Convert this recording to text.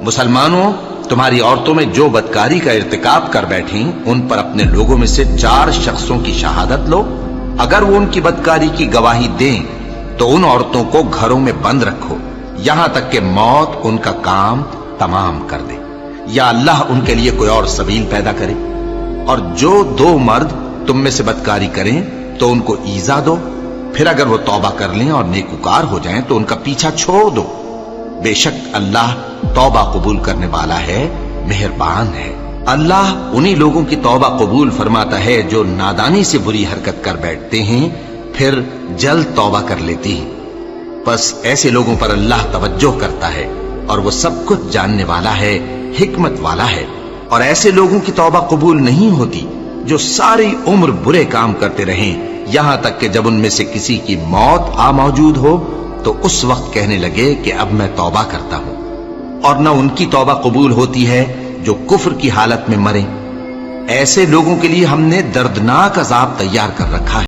مسلمانوں، تمہاری عورتوں میں جو بدکاری کا ارتکاب کر بیٹھیں ان پر اپنے لوگوں میں سے 4 شخصوں کی شہادت لو۔ اگر وہ ان کی بدکاری کی گواہی دیں تو ان عورتوں کو گھروں میں بند رکھو یہاں تک کہ موت ان کا کام تمام کر دے یا اللہ ان کے لیے کوئی اور سبیل پیدا کرے۔ اور جو 2 مرد تم میں سے بدکاری کریں تو ان کو ایذا دو، پھر اگر وہ توبہ کر لیں اور نیکوکار ہو جائیں تو ان کا پیچھا چھوڑ دو۔ بے شک اللہ توبہ قبول کرنے والا ہے، مہربان ہے۔ اللہ انہی لوگوں کی توبہ قبول فرماتا ہے جو نادانی سے بری حرکت کر بیٹھتے ہیں پھر جلد توبہ کر لیتے ہیں۔ بس ایسے لوگوں پر اللہ توجہ کرتا ہے اور وہ سب کچھ جاننے والا ہے، حکمت والا ہے۔ اور ایسے لوگوں کی توبہ قبول نہیں ہوتی جو ساری عمر برے کام کرتے رہیں یہاں تک کہ جب ان میں سے کسی کی موت آ موجود ہو تو اس وقت کہنے لگے کہ اب میں توبہ کرتا ہوں۔ اور نہ ان کی توبہ قبول ہوتی ہے جو کفر کی حالت میں مریں۔ ایسے لوگوں کے لیے ہم نے دردناک عذاب تیار کر رکھا ہے۔